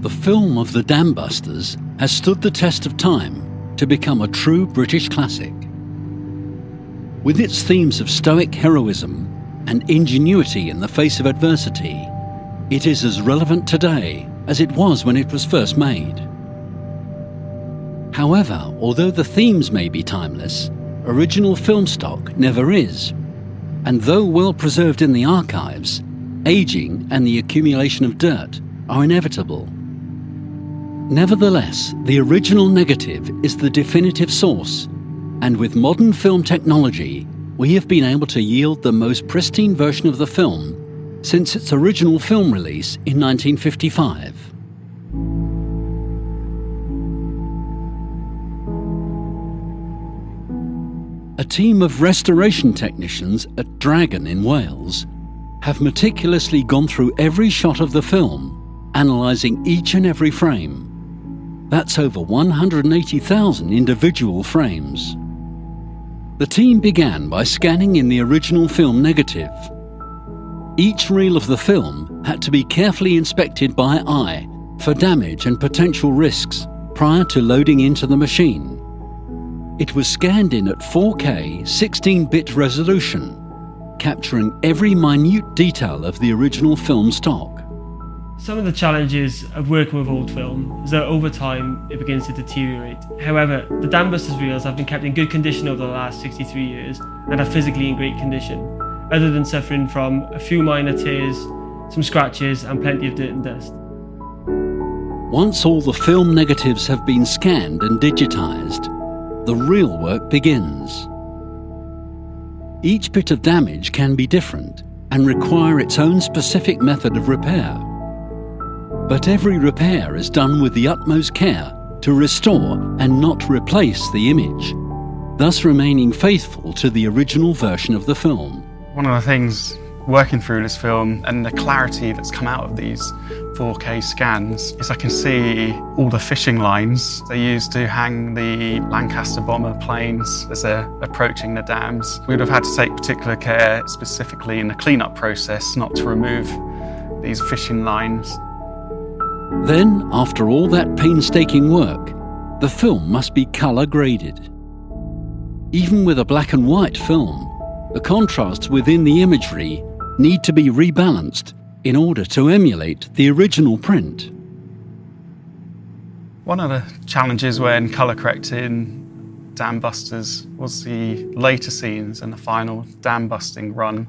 The film of the Dam Busters has stood the test of time to become a true British classic. With its themes of stoic heroism and ingenuity in the face of adversity, it is as relevant today as it was when it was first made. However, although the themes may be timeless, original film stock never is. And though well preserved in the archives, aging and the accumulation of dirt are inevitable. Nevertheless, the original negative is the definitive source, and with modern film technology, we have been able to yield the most pristine version of the film since its original film release in 1955. A team of restoration technicians at Dragon in Wales have meticulously gone through every shot of the film, analysing each and every frame. That's over 180,000 individual frames. The team began by scanning in the original film negative. Each reel of the film had to be carefully inspected by eye for damage and potential risks prior to loading into the machine. It was scanned in at 4K 16-bit resolution, capturing every minute detail of the original film stock. Some of the challenges of working with old film is that over time it begins to deteriorate. However, the Dam Busters reels have been kept in good condition over the last 63 years and are physically in great condition, other than suffering from a few minor tears, some scratches and plenty of dirt and dust. Once all the film negatives have been scanned and digitised, the real work begins. Each bit of damage can be different and require its own specific method of repair. But every repair is done with the utmost care to restore and not replace the image, thus remaining faithful to the original version of the film. One of the things working through this film and the clarity that's come out of these 4K scans is I can see all the fishing lines they used to hang the Lancaster bomber planes as they're approaching the dams. We would have had to take particular care specifically in the clean-up process not to remove these fishing lines. Then, after all that painstaking work, the film must be colour graded. Even with a black and white film, the contrasts within the imagery need to be rebalanced in order to emulate the original print. One of the challenges when colour correcting Dam Busters was the later scenes and the final dam busting run.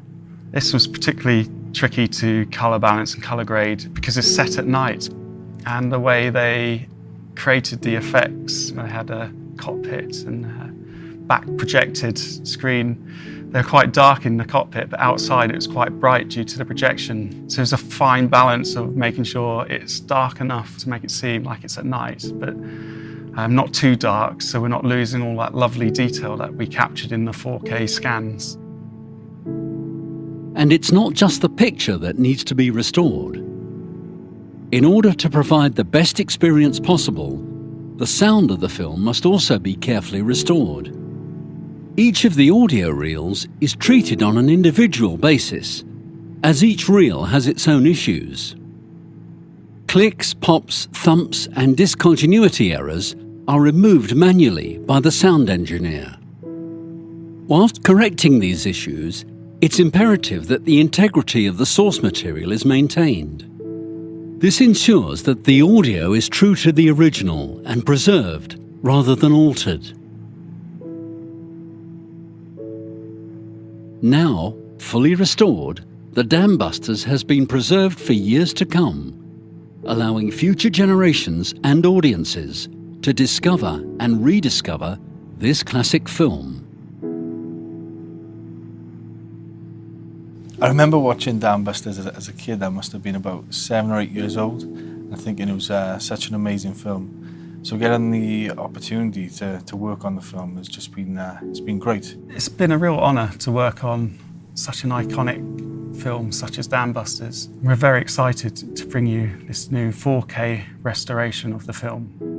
This was particularly tricky to colour balance and colour grade because it's set at night, and the way they created the effects, they had a cockpit and a back projected screen. They're quite dark in the cockpit, but outside it was quite bright due to the projection. So there's a fine balance of making sure it's dark enough to make it seem like it's at night, but not too dark, so we're not losing all that lovely detail that we captured in the 4K scans. And it's not just the picture that needs to be restored. In order to provide the best experience possible, the sound of the film must also be carefully restored. Each of the audio reels is treated on an individual basis, as each reel has its own issues. Clicks, pops, thumps and discontinuity errors are removed manually by the sound engineer. Whilst correcting these issues, it's imperative that the integrity of the source material is maintained. This ensures that the audio is true to the original and preserved rather than altered. Now, fully restored, the Dam Busters has been preserved for years to come, allowing future generations and audiences to discover and rediscover this classic film. I remember watching Dam Busters as a kid. I must have been about 7 or 8 years old, and thinking it was such an amazing film. So getting the opportunity to work on the film has just been, it's been great. It's been a real honour to work on such an iconic film such as Dam Busters. We're very excited to bring you this new 4K restoration of the film.